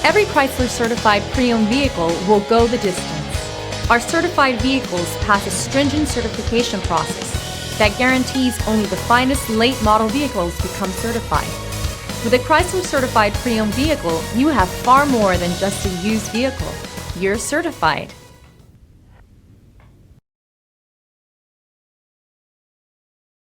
Every Chrysler certified pre-owned vehicle will go the distance. Our certified vehicles pass a stringent certification process that guarantees only the finest late model vehicles become certified. With a Chrysler certified pre-owned vehicle, you have far more than just a used vehicle. You're certified.